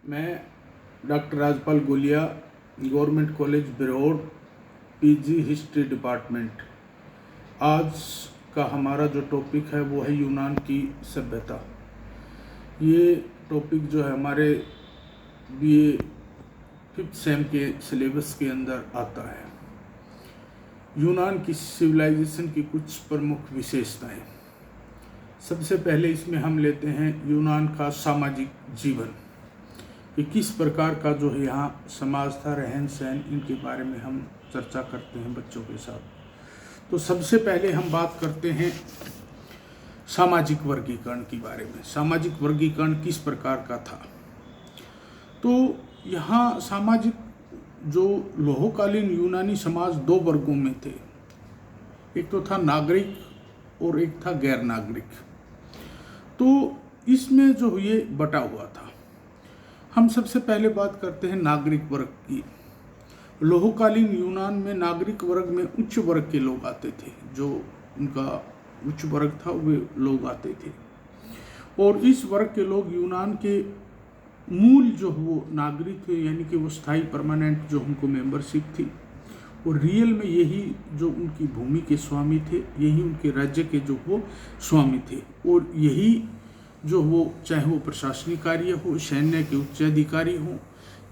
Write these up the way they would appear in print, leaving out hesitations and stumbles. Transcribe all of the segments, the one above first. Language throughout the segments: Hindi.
मैं doctor Rajpal Golia, government college Birod, PG history department. आज का हमारा जो टॉपिक है वो है यूनान की सभ्यता। ये टॉपिक जो है हमारे बीए 5th सेम के सिलेबस के अंदर आता है। यूनान की सिविलाइजेशन की कुछ प्रमुख विशेषताएं। सबसे पहले इसमें हम लेते हैं यूनान का सामाजिक जीवन, कि किस प्रकार का जो है यहाँ समाज था, रहन सहन, इनके बारे में हम चर्चा करते हैं बच्चों के साथ। तो सबसे पहले हम बात करते हैं सामाजिक वर्गीकरण के बारे में। सामाजिक वर्गीकरण किस प्रकार का था? तो यहाँ सामाजिक जो लोहकालीन यूनानी समाज दो वर्गों में थे। एक तो था नागरिक और एक था गैर नागरिक। तो इसमें जो ये बटा हुआ था। हम सबसे पहले बात करते हैं नागरिक वर्ग की। लोहकालीन यूनान में नागरिक वर्ग में उच्च वर्ग के लोग आते थे। जो उनका उच्च वर्ग था वे लोग आते थे, और इस वर्ग के लोग यूनान के मूल जो वो नागरिक थे, यानी कि वो स्थायी परमानेंट जो उनको मेंबरशिप थी, और रियल में यही जो उनकी भूमि के स्वामी थे, यही उनके राज्य के जो वो स्वामी थे, और यही जो वो चाहे वो प्रशासनिक कार्य हो, सैन्य के उच्च अधिकारी हों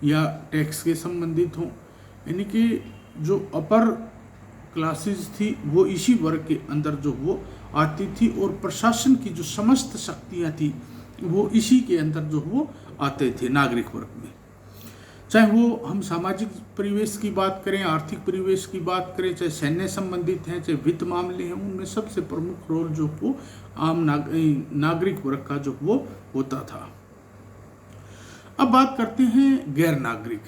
या टैक्स के संबंधित हों, यानी कि जो अपर क्लासेस थी वो इसी वर्ग के अंदर जो वो आती थी, और प्रशासन की जो समस्त शक्तियाँ थी वो इसी के अंदर जो वो आते थे नागरिक वर्ग में। चाहे वो हम सामाजिक परिवेश की बात करें, आर्थिक परिवेश की बात करें, चाहे सैन्य संबंधित हैं, चाहे वित्त मामले हैं, उनमें सबसे प्रमुख रोल जो वो आम नागरिक वर्ग का जो वो होता था। अब बात करते हैं गैर नागरिक।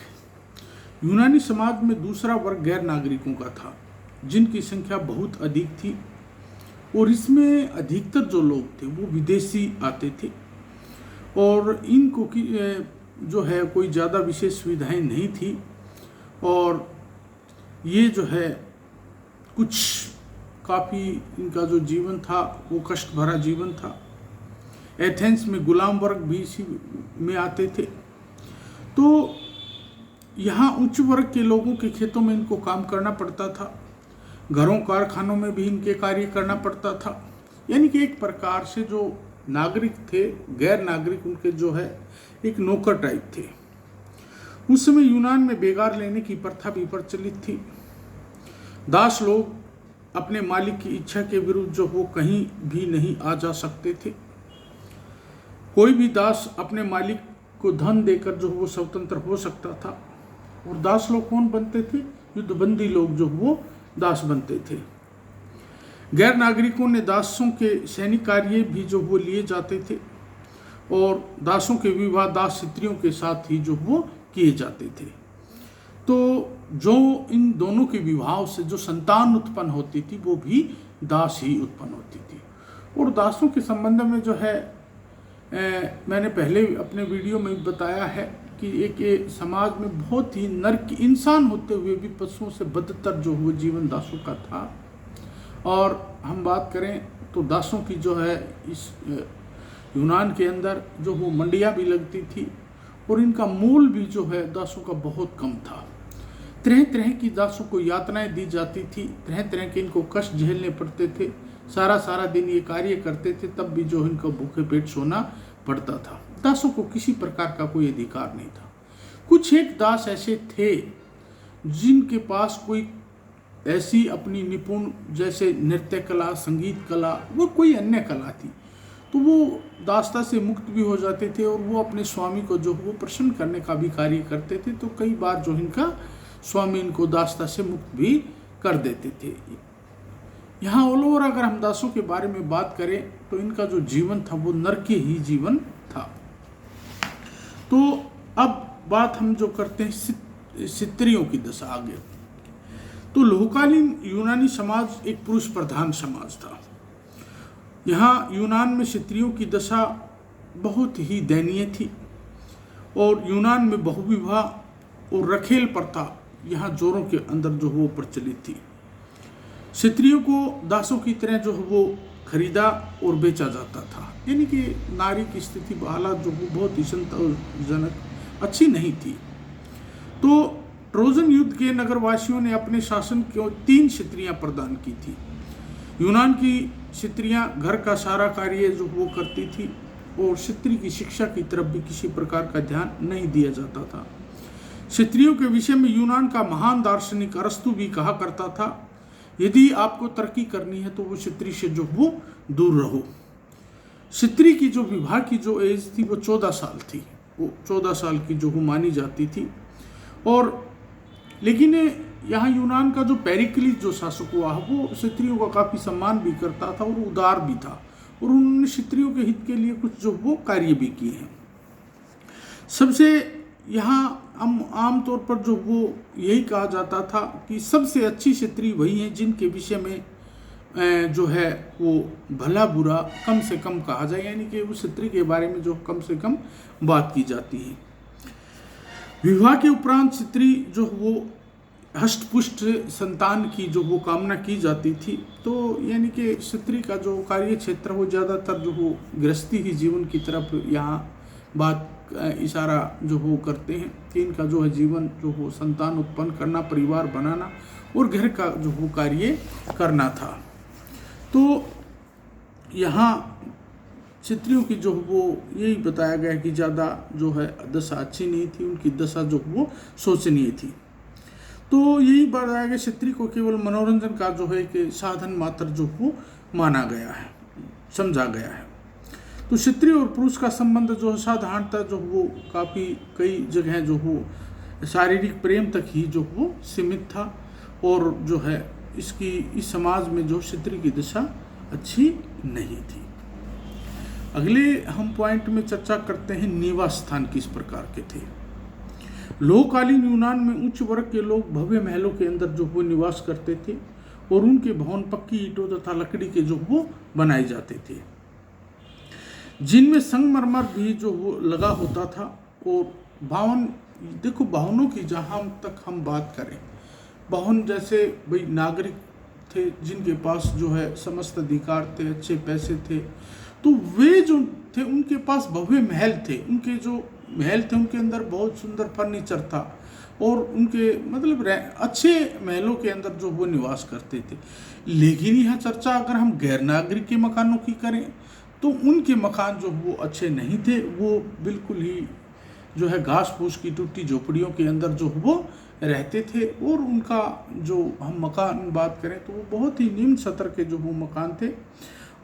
यूनानी समाज में दूसरा वर्ग गैर नागरिकों का था, जिनकी संख्या बहुत अधिक थी, और इसमें अधिकतर जो लोग थे वो विदेशी आते थे, और इनको जो है कोई ज़्यादा विशेष सुविधाएं नहीं थी, और ये जो है कुछ काफ़ी इनका जो जीवन था वो कष्ट भरा जीवन था। एथेंस में गुलाम वर्ग भी इसी में आते थे। तो यहाँ उच्च वर्ग के लोगों के खेतों में इनको काम करना पड़ता था, घरों कारखानों में भी इनके कार्य करना पड़ता था। यानी कि एक प्रकार से जो नागरिक थे, गैर नागरिक उनके जो है एक नौकर टाइप थे। उस समय यूनान में बेगार लेने की प्रथा भी प्रचलित थी। दास लोग अपने मालिक की इच्छा के विरुद्ध जो वो कहीं भी नहीं आ जा सकते थे। कोई भी दास अपने मालिक को धन देकर जो वो स्वतंत्र हो सकता था। और दास लोग कौन बनते थे? युद्धबंदी लोग जो वो दास बनते थे। गैर नागरिकों ने दासों के सैनिक कार्य भी जो वो लिए जाते थे, और दासों के विवाह दास स्त्रियों के साथ ही जो वो किए जाते थे। तो जो इन दोनों के विवाह से जो संतान उत्पन्न होती थी वो भी दास ही उत्पन्न होती थी। और दासों के संबंध में जो है मैंने पहले अपने वीडियो में बताया है कि एक समाज में बहुत ही नरक इंसान होते हुए भी पशुओं से बदतर जो वो जीवन दासों का था। और हम बात करें तो दासों की जो है इस यूनान के अंदर जो वो मंडियाँ भी लगती थी, और इनका मूल भी जो है दासों का बहुत कम था। तरह तरह की दासों को यातनाएं दी जाती थी, तरह तरह के इनको कष्ट झेलने पड़ते थे, सारा दिन ये कार्य करते थे, तब भी जो इनको भूखे पेट सोना पड़ता था। दासों को किसी प्रकार का कोई अधिकार नहीं था। कुछ एक दास ऐसे थे जिनके पास कोई ऐसी अपनी निपुण, जैसे नृत्य कला, संगीत कला, वो कोई अन्य कला थी, तो वो दासता से मुक्त भी हो जाते थे, और वो अपने स्वामी को जो वो प्रसन्न करने का भी कार्य करते थे। तो कई बार जो इनका स्वामी इनको दासता से मुक्त भी कर देते थे। यहाँ ऑल ओवर अगर हम दासों के बारे में बात करें तो इनका जो जीवन था वो नरकीय ही जीवन था। तो अब बात हम जो करते हैं स्त्रियों की दशा आगे। तो लोहकालीन यूनानी समाज एक पुरुष प्रधान समाज था। यहाँ यूनान में स्त्रियों की दशा बहुत ही दयनीय थी, और यूनान में बहुविवाह और रखेल प्रथा यहाँ जोरों के अंदर जो वो प्रचलित थी। स्त्रियों को दासों की तरह जो वो खरीदा और बेचा जाता था, यानी कि नारी की स्थिति हालात जो वो बहुत ही चिंताजनक अच्छी नहीं थी। तो ट्रोजन युद्ध के नगरवासियों ने अपने शासन को 3 क्षत्रियां प्रदान की थी। यूनान की क्षत्रियां घर का सारा कार्य जो वो करती थी और क्षत्रिय की शिक्षा की तरफ भी किसी प्रकार का ध्यान नहीं दिया जाता था। क्षत्रियों के विषय में यूनान का महान दार्शनिक अरस्तु भी कहा करता था, यदि आपको तरक्की करनी है तो वो क्षत्रिय से जो वो दूर रहो। क्षत्रिय की जो विवाह की जो एज थी वो 14 साल थी, वो 14 साल की जो मानी जाती थी। और लेकिन यहाँ यूनान का जो पेरिक्लिस जो शासक हुआ वो क्षत्रियों का काफ़ी सम्मान भी करता था और उदार भी था, और उन्होंने क्षत्रियों के हित के लिए कुछ जो वो कार्य भी किए हैं। सबसे यहाँ आमतौर पर जो वो यही कहा जाता था कि सबसे अच्छी क्षत्रिय वही हैं जिनके विषय में जो है वो भला बुरा कम से कम कहा जाए, यानी कि उस क्षत्रिय के बारे में जो कम से कम बात की जाती है। विवाह के उपरांत क्षत्रिय जो वो हष्टपुष्ट संतान की जो वो कामना की जाती थी। तो यानी कि क्षत्रिय का जो कार्य क्षेत्र वो ज़्यादातर जो वो गृहस्थी ही जीवन की तरफ यहाँ बात इशारा जो वो करते हैं कि इनका जो है जीवन जो वो संतान उत्पन्न करना, परिवार बनाना और घर का जो वो कार्य करना था। तो यहाँ क्षत्रियों की जो वो यही बताया गया कि ज़्यादा जो है दशा अच्छी नहीं थी, उनकी दशा जो वो शोचनीय थी। तो यही बताया गया क्षत्रिय को केवल मनोरंजन का जो है कि साधन मात्र जो वो माना गया है, समझा गया है। तो क्षत्रिय और पुरुष का संबंध जो है साधारणतः जो वो काफ़ी कई जगह जो वो शारीरिक प्रेम तक ही जो वो सीमित था, और जो है इसकी इस समाज में जो क्षत्रिय की दशा अच्छी नहीं थी। अगले हम पॉइंट में चर्चा करते हैं निवास स्थान किस प्रकार के थे। लोककालीन यूनान में उच्च वर्ग के लोग भव्य महलों के अंदर जो वो निवास करते थे, और उनके भवन पक्की ईंटों तथा लकड़ी के जो वो बनाए जाते थे, जिनमें संगमरमर भी जो वो लगा होता था। और भवन, देखो भवनों की जहाँ तक हम बात करें, भवन जैसे भाई नागरिक थे जिनके पास जो है समस्त अधिकार थे, अच्छे पैसे थे, तो वे जो थे उनके पास भव्य महल थे। उनके जो महल थे उनके अंदर बहुत सुंदर फर्नीचर था, और उनके मतलब अच्छे महलों के अंदर जो वो निवास करते थे। लेकिन यह चर्चा अगर हम गैर नागरिक के मकानों की करें तो उनके मकान जो वो अच्छे नहीं थे, वो बिल्कुल ही जो है घास फूस की टूटी झोपड़ियों के अंदर जो वो रहते थे। और उनका जो हम मकान बात करें तो वो बहुत ही निम्न स्तर के जो वो मकान थे,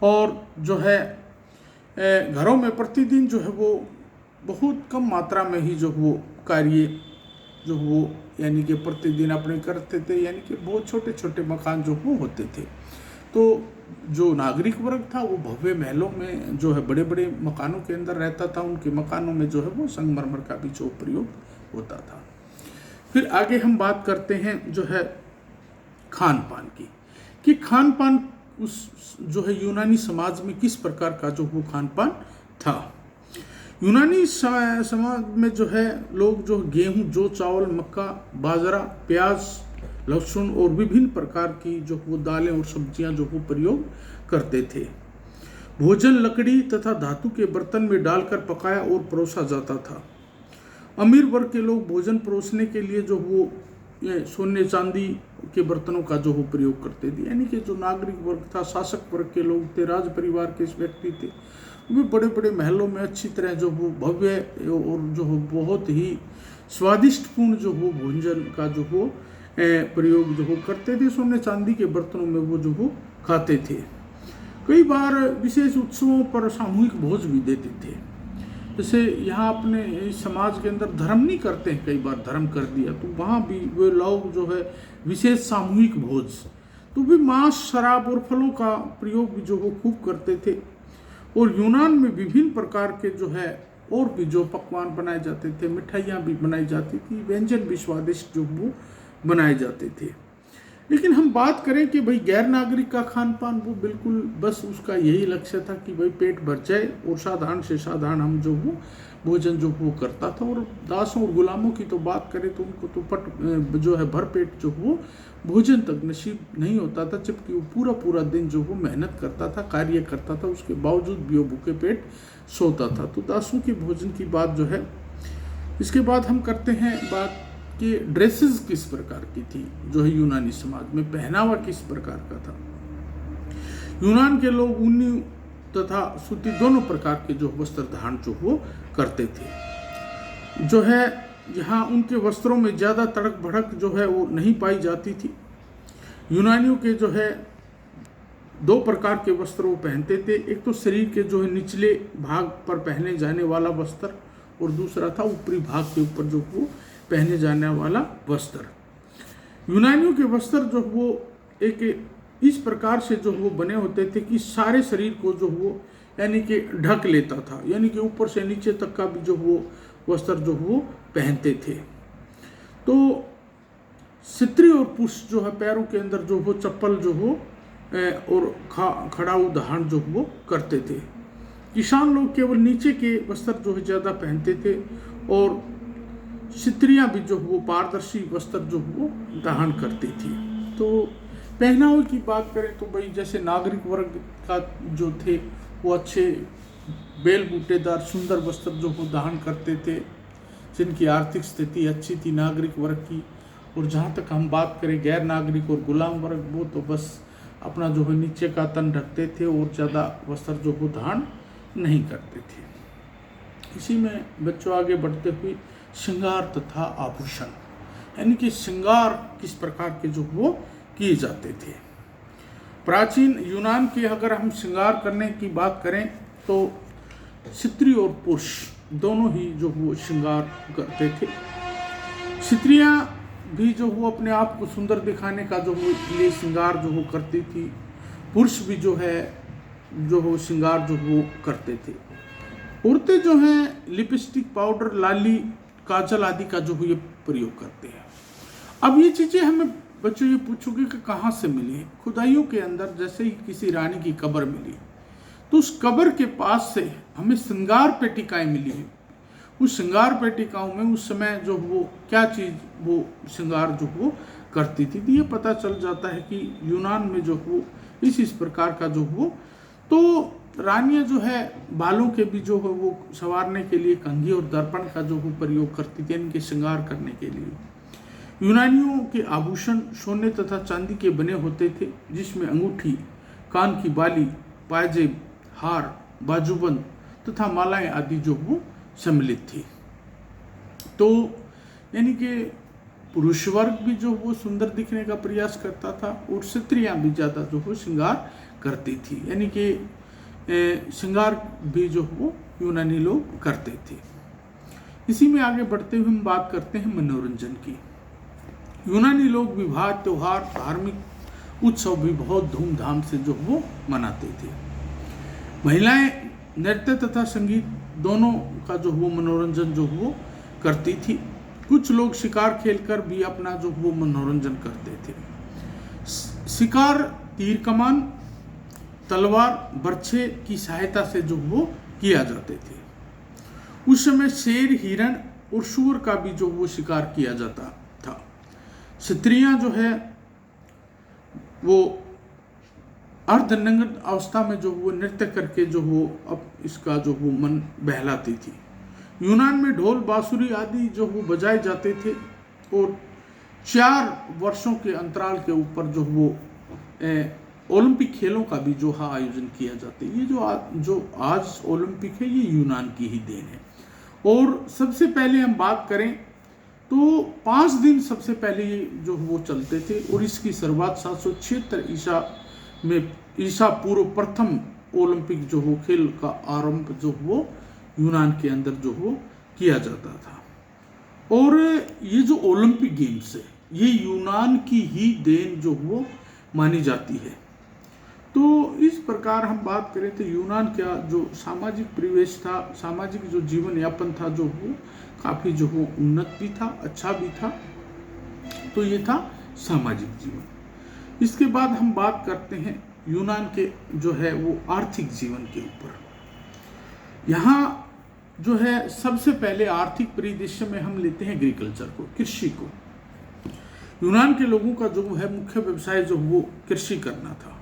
और जो है घरों में प्रतिदिन जो है वो बहुत कम मात्रा में ही जो वो कार्य जो वो यानी कि प्रतिदिन अपने करते थे, यानी कि बहुत छोटे छोटे मकान जो वो होते थे। तो जो नागरिक वर्ग था वो भव्य महलों में जो है बड़े बड़े मकानों के अंदर रहता था। उनके मकानों में जो है वो संगमरमर का भी जो प्रयोग होता था। फिर आगे हम बात करते हैं जो है खान पान की, कि खान पान उस जो है यूनानी समाज में किस प्रकार का जो वो खान पान था। यूनानी समाज में जो है लोग जो गेहूं, जौ, चावल, मक्का, बाजरा, प्याज, लहसुन और विभिन्न प्रकार की जो वो दालें और सब्जियां जो वो प्रयोग करते थे। भोजन लकड़ी तथा धातु के बर्तन में डालकर पकाया और परोसा जाता था। अमीर वर्ग के लोग भोजन परोसने के लिए जो वो सोने चांदी के बर्तनों का जो वो प्रयोग करते थे, यानी कि जो नागरिक वर्ग था, शासक वर्ग के लोग थे, राज परिवार के व्यक्ति थे, वे बड़े बड़े महलों में अच्छी तरह जो वो भव्य और जो हो बहुत ही स्वादिष्टपूर्ण जो वो भोजन का जो वो प्रयोग जो वो करते थे। सोने चांदी के बर्तनों में वो जो वो खाते थे। कई बार विशेष उत्सवों पर सामूहिक भोज भी देते थे। जैसे यहाँ अपने समाज के अंदर धर्म नहीं करते हैं, कई बार धर्म कर दिया, तो वहाँ भी वे लोग जो है विशेष सामूहिक भोज, तो वे मांस, शराब और फलों का प्रयोग भी जो वो खूब करते थे। और यूनान में विभिन्न प्रकार के जो है और भी जो पकवान बनाए जाते थे, मिठाइयाँ भी बनाई जाती थी, व्यंजन भी स्वादिष्ट जो वो बनाए जाते थे। लेकिन हम बात करें कि भाई गैर नागरिक का खान पान, वो बिल्कुल बस उसका यही लक्ष्य था कि भाई पेट भर जाए, और साधारण से साधारण हम जो वो भोजन जो वो करता था। और दासों और गुलामों की तो बात करें तो उनको तो पट जो है भरपेट जो वो भोजन तक नसीब नहीं होता था, जबकि वो पूरा पूरा दिन जो वो मेहनत करता था, कार्य करता था, उसके बावजूद भी वो भूखे पेट सोता था। तो दासों के भोजन की बात जो है इसके बाद हम करते हैं बात कि ड्रेसेस किस प्रकार की थी जो है यूनानी समाज में, पहनावा किस प्रकार का था। यूनान के लोग ऊनी तथा सूती दोनों प्रकार के जो वस्त्र धारण जो वो करते थे। जो है यहाँ उनके वस्त्रों में ज़्यादा तड़क भड़क जो है वो नहीं पाई जाती थी। यूनानियों के जो है दो प्रकार के वस्त्र वो पहनते थे, एक तो शरीर के जो है निचले भाग पर पहने जाने वाला वस्त्र और दूसरा था ऊपरी भाग के ऊपर जो वो पहने जाने वाला वस्त्र। यूनानियों के वस्त्र जो वो एक इस प्रकार से जो वो बने होते थे कि सारे शरीर को जो वो यानी कि ढक लेता था, यानी कि ऊपर से नीचे तक का भी जो वो वस्त्र जो वो पहनते थे। तो स्त्री और पुरुष जो है पैरों के अंदर जो वो चप्पल जो हो और खड़ाऊ धारण जो वो करते थे। किसान लोग केवल नीचे के वस्त्र जो है ज़्यादा पहनते थे और स्त्रियां भी जो वो पारदर्शी वस्त्र जो वो धारण करती थी। तो पहनावे की बात करें तो भाई जैसे नागरिक वर्ग का जो थे वो अच्छे बेल बूटेदार सुंदर वस्त्र जो वो धारण करते थे, जिनकी आर्थिक स्थिति अच्छी थी नागरिक वर्ग की। और जहाँ तक हम बात करें गैर नागरिक और गुलाम वर्ग, वो तो बस अपना जो है नीचे का तन ढकते थे और ज़्यादा वस्त्र जो वो धारण नहीं करते थे। इसी में बच्चों आगे बढ़ते हुए श्रृंगार तथा आभूषण, यानी कि श्रृंगार किस प्रकार के जो वो किए जाते थे। प्राचीन यूनान के अगर हम श्रृंगार करने की बात करें तो स्त्री और पुरुष दोनों ही जो वो श्रृंगार करते थे। स्त्रियां भी जो वो अपने आप को सुंदर दिखाने का जो वो लिए श्रृंगार जो वो करती थी, पुरुष भी जो है जो वो श्रृंगार जो वो करते थे। औरतें जो हैं लिपस्टिक, पाउडर, लाली, काजल आदि का जो ये प्रयोग करते हैं। अब ये चीज़ें हमें बच्चों ये पूछोगे कि कहाँ से मिली। खुदाइयों के अंदर जैसे ही किसी रानी की कब्र मिली तो उस कब्र के पास से हमें श्रृंगार पेटिकाएं मिली हैं। उस श्रृंगार पेटिकाओं में उस समय जो वो क्या चीज़ वो श्रृंगार जो वो करती थी, तो ये पता चल जाता है कि यूनान में जो वो इस प्रकार का जो वो तो रानियां जो है बालों के भी जो है वो संवारने के लिए कंघी और दर्पण का जो वो प्रयोग करती थी इनके श्रृंगार करने के लिए। यूनानियों के आभूषण सोने तथा चांदी के बने होते थे, जिसमें अंगूठी, कान की बाली, पायजेब, हार, बाजूबंद तथा मालाएं आदि जो वो सम्मिलित थी। तो यानी कि पुरुष वर्ग भी जो वो सुंदर दिखने का प्रयास करता था और स्त्रियां भी ज़्यादा जो वो श्रृंगार करती थी, यानी कि श्रृंगार भी जो वो यूनानी लोग करते थे। इसी में आगे बढ़ते हुए हम बात करते हैं मनोरंजन की। यूनानी लोग विवाह, त्योहार, धार्मिक उत्सव भी बहुत धूमधाम से जो वो मनाते थे। महिलाएं नृत्य तथा संगीत दोनों का जो वो मनोरंजन जो वो करती थी। कुछ लोग शिकार खेलकर भी अपना जो वो मनोरंजन करते थे। शिकार तीर कमान, तलवार, बर्छे की सहायता से जो वो किया जाते थे। उस समय शेर, हिरण और सूअर का भी जो वो शिकार किया जाता था। स्त्रियां जो है वो अर्धनग्न अवस्था में जो वो नृत्य करके जो वो अब इसका जो वो मन बहलाती थी। यूनान में ढोल, बांसुरी आदि जो वो बजाए जाते थे और 4 वर्षों के अंतराल के ऊपर जो वो ओलंपिक खेलों का भी जो है आयोजन किया जाता है। ये जो आज ओलंपिक है ये यूनान की ही देन है। और सबसे पहले हम बात करें तो 5 दिन सबसे पहले ये जो वो चलते थे और इसकी शुरुआत 776 ईसा पूर्व प्रथम ओलंपिक जो हो खेल का आरंभ जो वो यूनान के अंदर जो वो किया जाता था। और ये जो ओलंपिक गेम्स है ये यूनान की ही देन जो वो मानी जाती है। तो इस प्रकार हम बात करें तो यूनान का जो सामाजिक परिवेश था, सामाजिक जो जीवन यापन था जो वो काफ़ी जो वो उन्नत भी था, अच्छा भी था। तो ये था सामाजिक जीवन। इसके बाद हम बात करते हैं यूनान के जो है वो आर्थिक जीवन के ऊपर। यहाँ जो है सबसे पहले आर्थिक परिदृश्य में हम लेते हैं एग्रीकल्चर को, कृषि को। यूनान के लोगों का जो है मुख्य व्यवसाय जो वो कृषि करना था।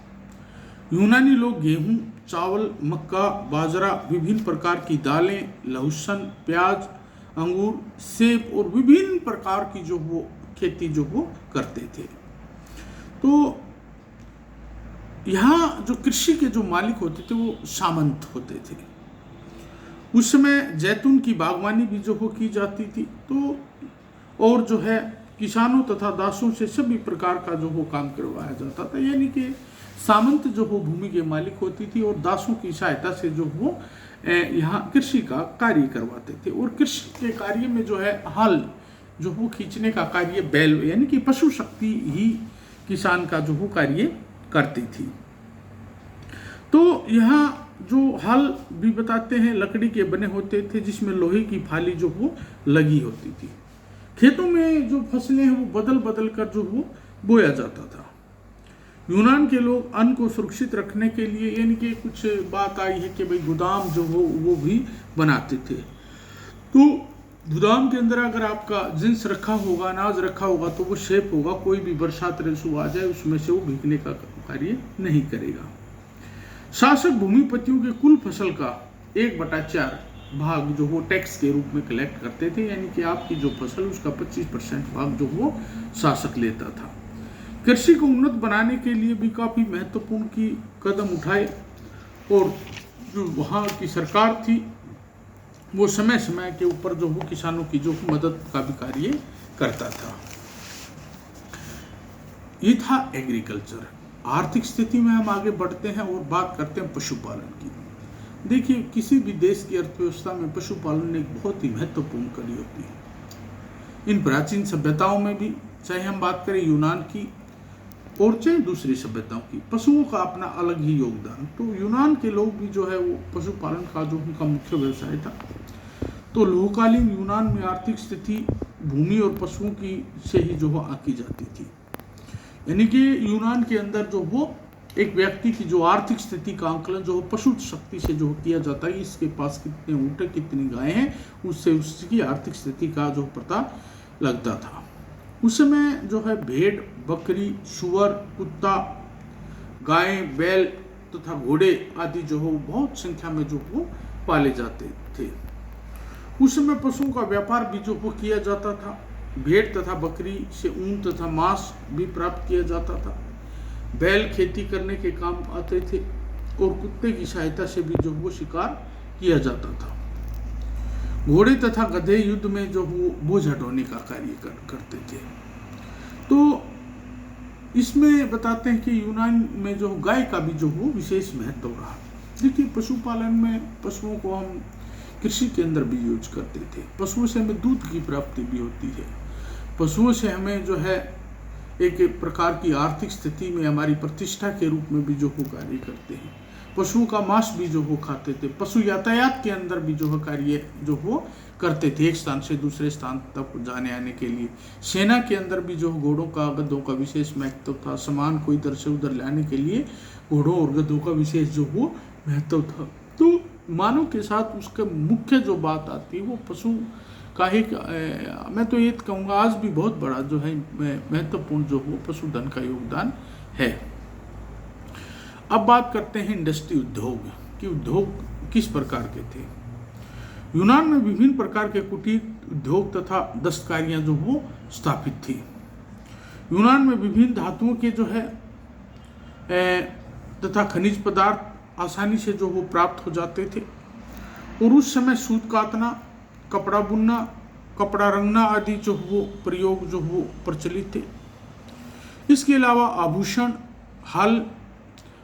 यूनानी लोग गेहूं, चावल, मक्का, बाजरा, विभिन्न प्रकार की दालें, लहसुन, प्याज अंगूर, सेब और विभिन्न प्रकार की जो वो खेती जो वो करते थे। तो यहाँ जो कृषि के जो मालिक होते थे वो सामंत होते थे। उस समय जैतून की बागवानी भी जो हो की जाती थी। तो और जो है किसानों तथा दासों से सभी प्रकार का जो हो काम करवाया जाता था, यानी कि सामंत जो हो भूमि के मालिक होती थी और दासों की सहायता से जो हो यहाँ कृषि का कार्य करवाते थे। और कृषि के कार्य में जो है हल जो हो खींचने का कार्य बैल यानी कि पशु शक्ति ही किसान का जो हो कार्य करती थी। तो यहाँ जो हल भी बताते हैं लकड़ी के बने होते थे, जिसमें लोहे की फाली जो वो लगी होती थी। खेतों में जो फसलें हैं वो बदल बदल कर जो वो बोया जाता था। यूनान के लोग अन्न को सुरक्षित रखने के लिए यानी कि कुछ बात आई है कि भाई गोदाम जो हो वो भी बनाते थे। तो गोदाम के अंदर अगर आपका जिन्स रखा होगा, अनाज रखा होगा, तो वो शेप होगा, कोई भी बरसात रेसू आ जाए उसमें से वो भीगने का कार्य नहीं करेगा। शासक भूमिपतियों के कुल फसल का 1/4 भाग जो वो टैक्स के रूप में कलेक्ट करते थे, यानी कि आपकी जो फसल उसका 25% भाग जो वो शासक लेता था। कृषि को उन्नत बनाने के लिए भी काफ़ी महत्वपूर्ण की कदम उठाए और जो वहाँ की सरकार थी वो समय समय के ऊपर जो वो किसानों की जो मदद का भी कार्य करता था। ये था एग्रीकल्चर। आर्थिक स्थिति में हम आगे बढ़ते हैं और बात करते हैं पशुपालन की। देखिए, किसी भी देश की अर्थव्यवस्था में पशुपालन एक बहुत ही महत्वपूर्ण कड़ी होती है। इन प्राचीन सभ्यताओं में भी, चाहे हम बात करें यूनान की और चाहे दूसरी सभ्यताओं की, पशुओं का अपना अलग ही योगदान। तो यूनान के लोग भी जो है वो पशुपालन का जो उनका मुख्य व्यवसाय था। तो लोहकालीन यूनान में आर्थिक स्थिति भूमि और पशुओं की से ही जो वो आंकी जाती थी। यानी कि यूनान के अंदर जो वो एक व्यक्ति की जो आर्थिक स्थिति का आंकलन जो पशु शक्ति से जो किया जाता है, इसके पास कितने ऊँट कितनी गायें हैं, उससे उसकी आर्थिक स्थिति का जो पता लगता था। उस समय जो है भेड़, बकरी, सुअर, कुत्ता, गाय, बैल तथा घोड़े आदि जो हो बहुत संख्या में जो वो पाले जाते थे। उस समय पशुओं का व्यापार भी जो वो किया जाता था। भेड़ तथा बकरी से ऊन तथा मांस भी प्राप्त किया जाता था। बैल खेती करने के काम आते थे और कुत्ते की सहायता से भी जो वो शिकार किया जाता था। घोड़े तथा गधे युद्ध में जो वो बोझ ढोने का कार्य करते थे। तो इसमें बताते हैं कि यूनान में जो गाय का भी जो वो विशेष महत्व रहा। देखिए, पशुपालन में पशुओं को हम कृषि के अंदर भी यूज करते थे। पशुओं से हमें दूध की प्राप्ति भी होती है। पशुओं से हमें जो है एक प्रकार की आर्थिक स्थिति में हमारी प्रतिष्ठा के रूप में भी जो वो कार्य करते हैं। पशुओं का मांस भी जो वो खाते थे। पशु यातायात के अंदर भी जो है कार्य जो वो करते थे, एक स्थान से दूसरे स्थान तक जाने आने के लिए। सेना के अंदर भी जो घोड़ों का, गधों का विशेष महत्व था। सामान को इधर से उधर लाने के लिए घोड़ों और गधों का विशेष जो वो महत्व था। तो मानव के साथ उसके मुख्य जो बात आती है वो पशु का ही, मैं तो ये कहूँगा आज भी बहुत बड़ा जो है महत्वपूर्ण जो हो पशुधन का योगदान है। अब बात करते हैं इंडस्ट्री, उद्योग कि उद्योग किस प्रकार के थे। यूनान में विभिन्न प्रकार के कुटीर उद्योग तथा दस्तकारियाँ जो वो स्थापित थी। यूनान में विभिन्न धातुओं के जो है तथा खनिज पदार्थ आसानी से जो वो प्राप्त हो जाते थे। और उस समय सूत कातना, कपड़ा बुनना, कपड़ा रंगना आदि जो वो प्रयोग जो वो प्रचलित थे। इसके अलावा आभूषण, हल,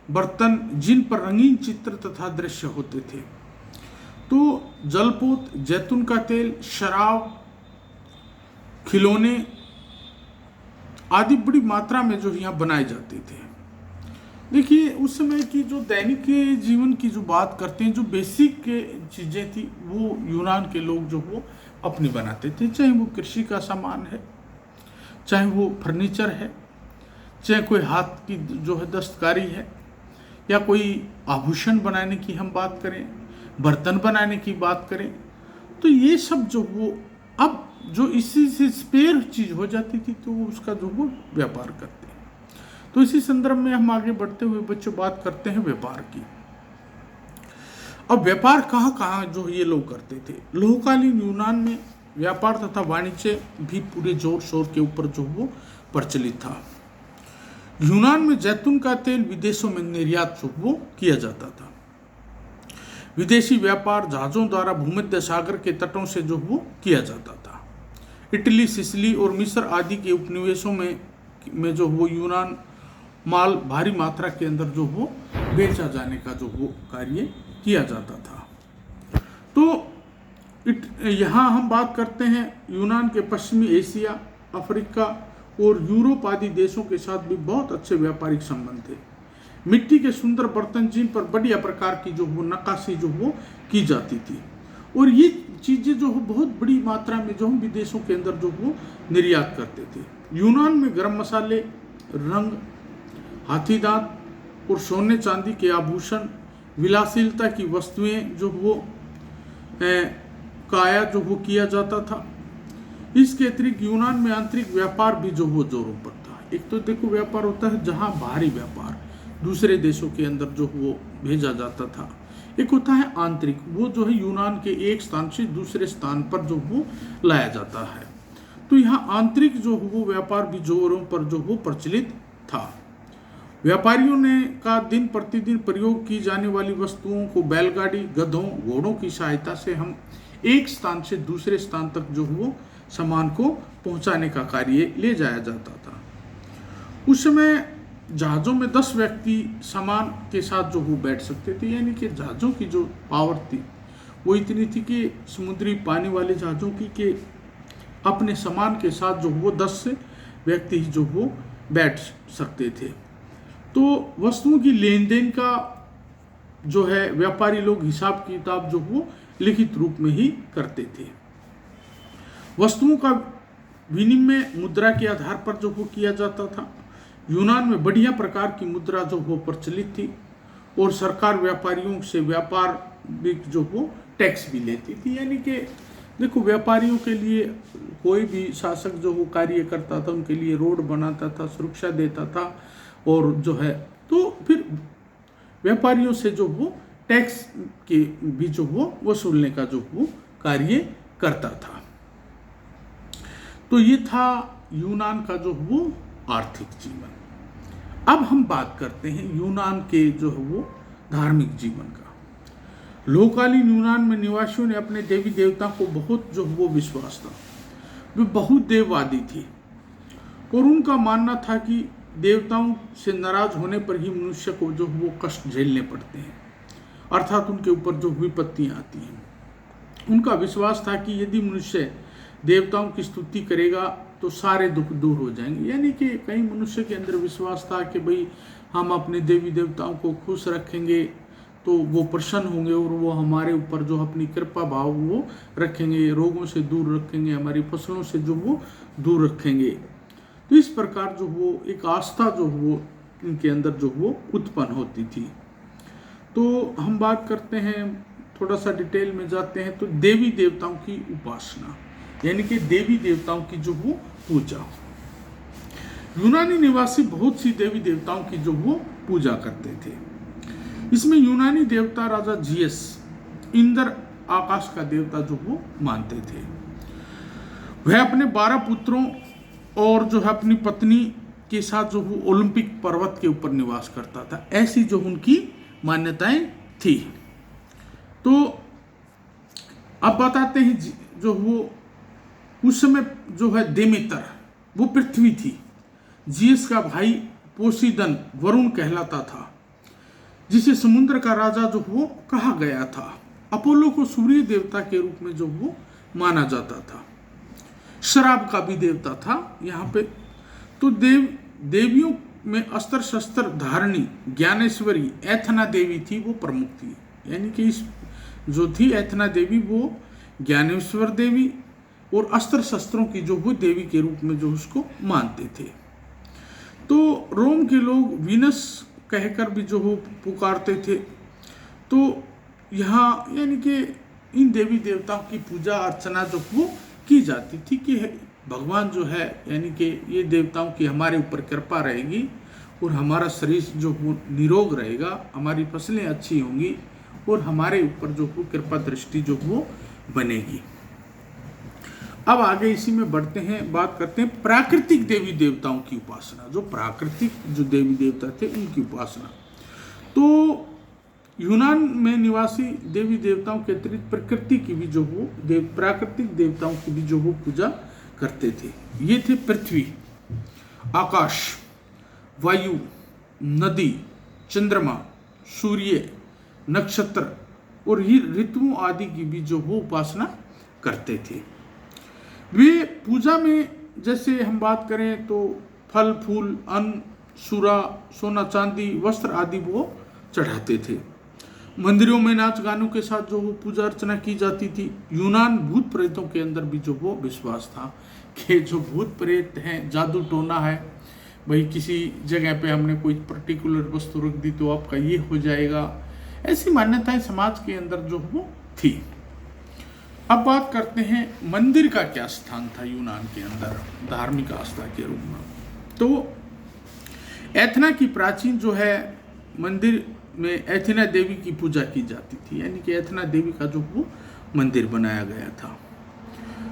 बर्तन जिन पर रंगीन चित्र तथा दृश्य होते थे। तो जलपोत, जैतून का तेल, शराब, खिलौने आदि बड़ी मात्रा में जो यहाँ बनाए जाते थे। देखिए, उस समय की जो दैनिक जीवन की जो बात करते हैं, जो बेसिक चीज़ें थी वो यूनान के लोग जो वो अपनी बनाते थे। चाहे वो कृषि का सामान है, चाहे वो फर्नीचर है, चाहे कोई हाथ की जो है दस्तकारी है, या कोई आभूषण बनाने की हम बात करें, बर्तन बनाने की बात करें, तो ये सब जो वो अब जो इसी से स्पेयर चीज़ हो जाती थी तो वो उसका जो वो व्यापार करते हैं। तो इसी संदर्भ में हम आगे बढ़ते हुए बच्चों बात करते हैं व्यापार की। अब व्यापार कहाँ कहाँ जो ये लोग करते थे। लोहकालीन यूनान में व्यापार तथा वाणिज्य भी पूरे जोर शोर के ऊपर जो वो प्रचलित था। यूनान में जैतून का तेल विदेशों में निर्यात जो वो किया जाता था। विदेशी व्यापार जहाजों द्वारा भूमध्य सागर के तटों से जो वो किया जाता था। इटली, सिसिली और मिस्र आदि के उपनिवेशों में जो वो यूनान माल भारी मात्रा के अंदर जो वो बेचा जाने का जो वो कार्य किया जाता था। तो यहाँ हम बात करते हैं यूनान के पश्चिमी एशिया, अफ्रीका और यूरोप आदि देशों के साथ भी बहुत अच्छे व्यापारिक संबंध थे। मिट्टी के सुंदर बर्तन जिन पर बढ़िया प्रकार की जो वो नक्काशी जो वो की जाती थी, और ये चीज़ें जो हो बहुत बड़ी मात्रा में जो हम विदेशों के अंदर जो वो निर्यात करते थे। यूनान में गर्म मसाले, रंग, हाथी दांत और सोने चांदी के आभूषण, विलासिलता की वस्तुएं जो वो काया जो वो किया जाता था। इसके अतिरिक्त यूनान में आंतरिक व्यापार भी जो वो जोरों पर था। एक तो देखो व्यापार होता है जहाँ बाहरी व्यापार दूसरे देशों के अंदर जो वो भेजा जाता था, एक होता है आंतरिक, वो जो है यूनान के एक स्थान से दूसरे स्थान पर जो वो लाया जाता है। तो यहाँ आंतरिक जो वो व्यापार भी जोरों पर जो वो प्रचलित था। व्यापारियों ने का दिन प्रतिदिन प्रयोग की जाने वाली वस्तुओं को बैलगाड़ी, गधों, घोड़ों की सहायता से हम एक स्थान से दूसरे स्थान तक जो वो सामान को पहुंचाने का कार्य ले जाया जाता था। उस समय जहाज़ों में 10 व्यक्ति सामान के साथ जो वो बैठ सकते थे, यानी कि जहाज़ों की जो पावर थी वो इतनी थी कि समुद्री पानी वाले जहाज़ों की कि अपने सामान के साथ जो वो 10 व्यक्ति जो वो बैठ सकते थे। तो वस्तुओं की लेन देन का जो है व्यापारी लोग हिसाब किताब जो वो लिखित रूप में ही करते थे। वस्तुओं का विनिमय मुद्रा के आधार पर जो वो किया जाता था। यूनान में बढ़िया प्रकार की मुद्रा जो वो प्रचलित थी और सरकार व्यापारियों से व्यापार जो वो टैक्स भी लेती थी। यानी कि देखो व्यापारियों के लिए कोई भी शासक जो वो कार्य करता था उनके लिए रोड बनाता था, सुरक्षा देता था, और जो है तो फिर व्यापारियों से जो वो टैक्स के भी जो वो वसूलने का जो वो कार्य करता था। तो ये था यूनान का जो वो आर्थिक जीवन। अब हम बात करते हैं यूनान के जो है वो धार्मिक जीवन का। लोककालीन यूनान में निवासियों ने अपने देवी देवता को बहुत जो वो विश्वास था। वे बहुत देववादी थे और उनका मानना था कि देवताओं से नाराज होने पर ही मनुष्य को जो वो कष्ट झेलने पड़ते हैं, अर्थात उनके ऊपर जो विपत्तियां आती हैं। उनका विश्वास था कि यदि मनुष्य देवताओं की स्तुति करेगा तो सारे दुख दूर हो जाएंगे। यानी कि कई मनुष्य के अंदर विश्वास था कि भाई हम अपने देवी देवताओं को खुश रखेंगे तो वो प्रसन्न होंगे और वो हमारे ऊपर जो अपनी कृपा भाव वो रखेंगे, रोगों से दूर रखेंगे, हमारी फसलों से जो वो दूर रखेंगे। तो इस प्रकार जो वो एक आस्था जो वो इनके अंदर जो वो उत्पन्न होती थी। तो हम बात करते हैं, थोड़ा सा डिटेल में जाते हैं। तो देवी देवताओं की उपासना यानी कि देवी देवताओं की जो वो पूजा। यूनानी निवासी बहुत सी देवी देवताओं की जो वो पूजा करते थे। इसमें यूनानी देवता राजा जियस, इंद्र आकाश का देवता जो वो मानते थे। वह अपने 12 पुत्रों और जो है अपनी पत्नी के साथ जो वो ओलंपिक पर्वत के ऊपर निवास करता था। ऐसी जो उनकी मान्यताएं थी। तो अब बताते हैं जो वो उस समय जो है देमेतर वो पृथ्वी थी। जियस का भाई पोसीदन वरुण कहलाता था, जिसे समुद्र का राजा जो वो कहा गया था। अपोलो को सूर्य देवता के रूप में जो वो माना जाता था। शराब का भी देवता था यहाँ पे। तो देवियों में अस्त्र शस्त्र धारणी ज्ञानेश्वरी एथना देवी थी, वो प्रमुख थी। यानी कि इस जो थी एथना देवी वो ज्ञानेश्वर देवी और अस्त्र शस्त्रों की जो वो देवी के रूप में जो उसको मानते थे। तो रोम के लोग वीनस कहकर भी जो वो पुकारते थे। तो यहाँ यानी कि इन देवी देवताओं की पूजा अर्चना जो वो की जाती थी कि भगवान जो है यानी कि ये देवताओं की हमारे ऊपर कृपा रहेगी और हमारा शरीर जो वो निरोग रहेगा, हमारी फसलें अच्छी होंगी और हमारे ऊपर जो वो कृपा दृष्टि जो वो बनेगी। अब आगे इसी में बढ़ते हैं, बात करते हैं प्राकृतिक देवी देवताओं की उपासना। जो प्राकृतिक जो देवी देवता थे उनकी उपासना, तो यूनान में निवासी देवी देवताओं के अतिरिक्त प्रकृति की भी जो वो प्राकृतिक देवताओं की भी जो वो पूजा करते थे। ये थे पृथ्वी, आकाश, वायु, नदी, चंद्रमा, सूर्य, नक्षत्र और ऋतुओं आदि की भी जो वो उपासना करते थे। वे पूजा में जैसे हम बात करें तो फल फूल, अन्न, सूरा, सोना चांदी, वस्त्र आदि वो चढ़ाते थे। मंदिरों में नाच गानों के साथ जो वो पूजा अर्चना की जाती थी। यूनान भूत प्रेतों के अंदर भी जो वो विश्वास था कि जो भूत प्रेत हैं, जादू टोना है, भाई किसी जगह पे हमने कोई पर्टिकुलर वस्तु रख दी तो आपका ये हो जाएगा, ऐसी मान्यताएं समाज के अंदर जो वो थी। अब बात करते हैं मंदिर का क्या स्थान था यूनान के अंदर धार्मिक आस्था के रूप में। तो एथना की प्राचीन जो है मंदिर में एथेना देवी की पूजा की जाती थी, यानी कि एथेना देवी का जो वो मंदिर बनाया गया था।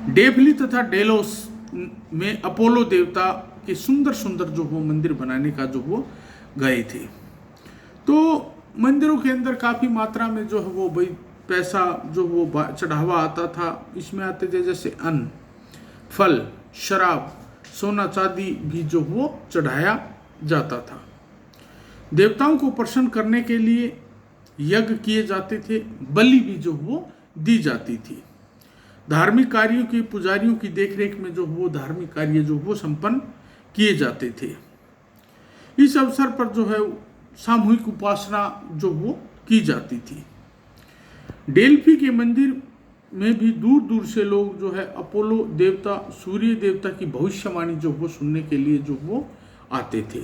डेफली तथा डेलोस में अपोलो देवता के सुंदर सुंदर जो वो मंदिर बनाने का जो वो गए थे। तो मंदिरों के अंदर काफ़ी मात्रा में जो है वो भाई पैसा जो वो चढ़ावा आता था। इसमें आते थे जैसे अन्न, फल, शराब, सोना चांदी भी जो वो चढ़ाया जाता था। देवताओं को प्रसन्न करने के लिए यज्ञ किए जाते थे, बलि भी जो वो दी जाती थी। धार्मिक कार्यों के पुजारियों की देखरेख में जो वो धार्मिक कार्य जो वो संपन्न किए जाते थे। इस अवसर पर जो है सामूहिक उपासना जो वो की जाती थी। डेल्फी के मंदिर में भी दूर दूर से लोग जो है अपोलो देवता, सूर्य देवता की भविष्यवाणी जो वो सुनने के लिए जो वो आते थे।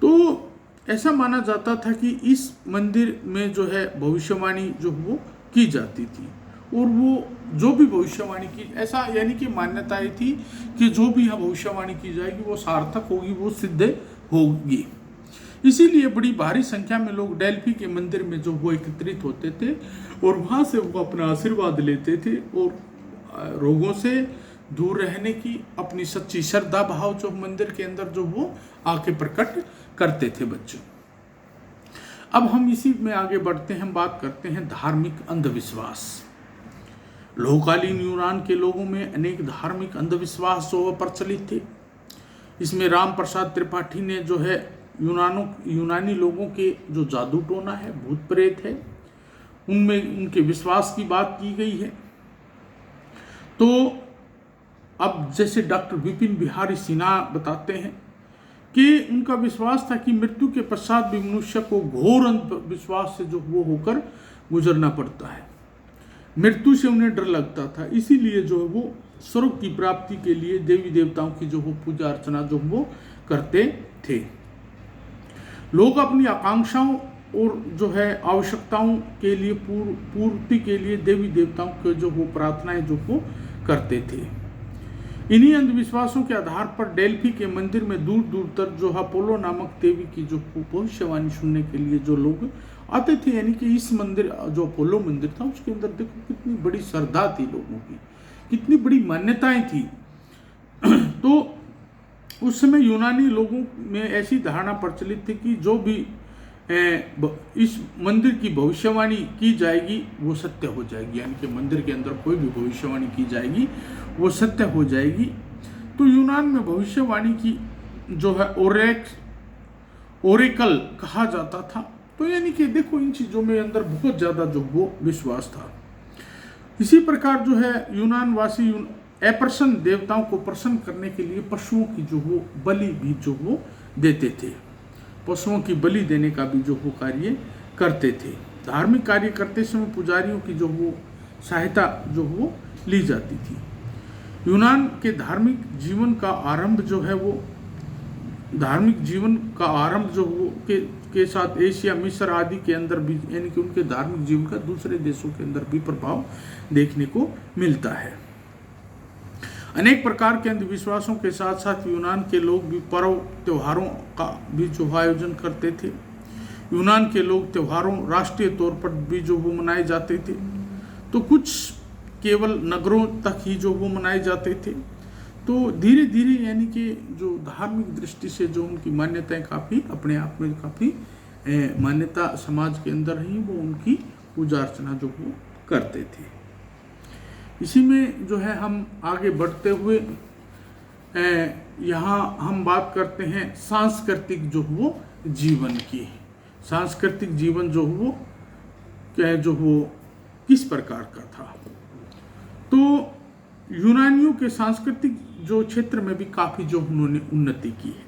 तो ऐसा माना जाता था कि इस मंदिर में जो है भविष्यवाणी जो वो की जाती थी, और वो जो भी भविष्यवाणी की, ऐसा यानी कि मान्यताएं थी कि जो भी यहाँ भविष्यवाणी की जाएगी वो सार्थक होगी, वो सिद्ध होगी। इसीलिए बड़ी भारी संख्या में लोग डेल्फी के मंदिर में जो वो एकत्रित होते थे और वहाँ से वो अपना आशीर्वाद लेते थे और रोगों से दूर रहने की अपनी सच्ची श्रद्धा भाव जो मंदिर के अंदर जो वो आके प्रकट करते थे बच्चों। अब हम इसी में आगे बढ़ते हैं, बात करते हैं धार्मिक अंधविश्वास। लोककालीन यूनान के लोगों में अनेक धार्मिक अंधविश्वास जो प्रचलित थे। इसमें राम प्रसाद त्रिपाठी ने जो है यूनानी लोगों के जो जादू टोना है, भूत प्रेत है, उनमें उनके विश्वास की बात की गई है। तो अब जैसे डॉक्टर विपिन बिहारी सिन्हा बताते हैं कि उनका विश्वास था कि मृत्यु के पश्चात भी मनुष्य को घोर अंधविश्वास से जो वो होकर गुजरना पड़ता है। मृत्यु से उन्हें डर लगता था, इसीलिए जो है वो स्वर्ग की प्राप्ति के लिए देवी देवताओं की जो वो पूजा अर्चना जो वो करते थे। लोग अपनी आकांक्षाओं और जो है आवश्यकताओं के लिए पूर्ति के लिए देवी देवताओं के जो वो प्रार्थनाएं जो वो करते थे। इन्हीं अंधविश्वासों के आधार पर डेल्फी के मंदिर में दूर दूर तक जो अपोलो नामक देवी की जो भविष्यवाणी सुनने के लिए जो लोग आते थे। यानी कि इस मंदिर जो अपोलो मंदिर था उसके अंदर देखो कितनी बड़ी श्रद्धा थी लोगों की, कितनी बड़ी मान्यताएं थी। तो उस समय यूनानी लोगों में ऐसी धारणा प्रचलित थी कि जो भी इस मंदिर की भविष्यवाणी की जाएगी वो सत्य हो जाएगी, यानी कि मंदिर के अंदर कोई भी भविष्यवाणी की जाएगी वो सत्य हो जाएगी। तो यूनान में भविष्यवाणी की जो है ओरेकल कहा जाता था। तो यानी कि देखो इन चीज़ों में अंदर बहुत ज़्यादा जो वो विश्वास था। इसी प्रकार जो है यूनान वासी अप्रसन्न देवताओं को प्रसन्न करने के लिए पशुओं की जो वो बलि भी जो वो देते थे, पशुओं की बलि देने का भी जो वो कार्य करते थे। धार्मिक कार्य करते समय पुजारियों की जो वो सहायता जो वो ली जाती थी। यूनान के धार्मिक जीवन का आरंभ जो है वो के साथ एशिया, मिस्र आदि के अंदर भी, यानी कि उनके धार्मिक जीवन का दूसरे देशों के अंदर भी प्रभाव देखने को मिलता है। अनेक प्रकार के अंधविश्वासों के साथ साथ यूनान के लोग भी पर्व त्योहारों का भी जो आयोजन करते थे। यूनान के लोग त्योहारों राष्ट्रीय तौर पर भी जो वो मनाए जाते थे। तो कुछ केवल नगरों तक ही जो वो मनाए जाते थे। तो धीरे धीरे यानी कि जो धार्मिक दृष्टि से जो उनकी मान्यताएं काफ़ी अपने आप में काफ़ी मान्यता समाज के अंदर ही वो उनकी पूजा अर्चना जो वो करते थे। इसी में जो है हम आगे बढ़ते हुए यहाँ हम बात करते हैं सांस्कृतिक जो वो जीवन की। सांस्कृतिक जीवन जो वो क्या है, जो वो किस प्रकार का था। तो यूनानियों के सांस्कृतिक जो क्षेत्र में भी काफ़ी जो उन्होंने उन्नति की है।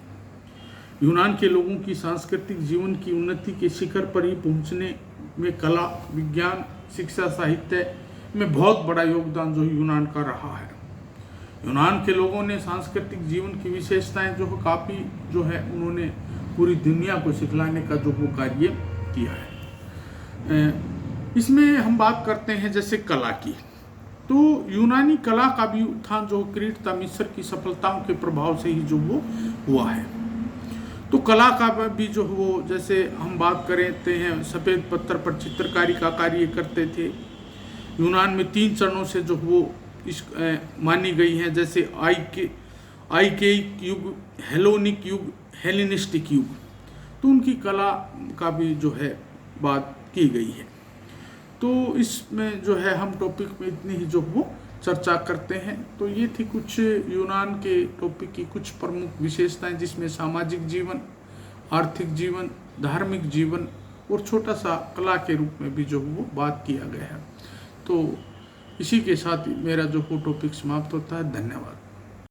यूनान के लोगों की सांस्कृतिक जीवन की उन्नति के शिखर पर ही पहुंचने में कला, विज्ञान, शिक्षा, साहित्य में बहुत बड़ा योगदान जो यूनान का रहा है। यूनान के लोगों ने सांस्कृतिक जीवन की विशेषताएं जो काफ़ी जो है उन्होंने पूरी दुनिया को सिखलाने का जो वो कार्य किया है। इसमें हम बात करते हैं जैसे कला की। तो यूनानी कला का भी उत्थान जो क्रीट मिस्र की सफलताओं के प्रभाव से ही जो वो हुआ है। तो कला का भी जो वो जैसे हम बात करते हैं सफ़ेद पत्थर पर चित्रकारी का कार्य करते थे। यूनान में 3 चरणों से जो वो मानी गई हैं, जैसे आइकेइक युग, हेलोनिक युग, हेलेनिस्टिक युग। तो उनकी कला का भी जो है बात की गई है। तो इसमें जो है हम टॉपिक में इतनी ही जो वो चर्चा करते हैं। तो ये थी कुछ यूनान के टॉपिक की कुछ प्रमुख विशेषताएं, जिसमें सामाजिक जीवन, आर्थिक जीवन, धार्मिक जीवन और छोटा सा कला के रूप में भी जो वो बात किया गया है। तो इसी के साथ मेरा जो वो टॉपिक समाप्त होता है। धन्यवाद।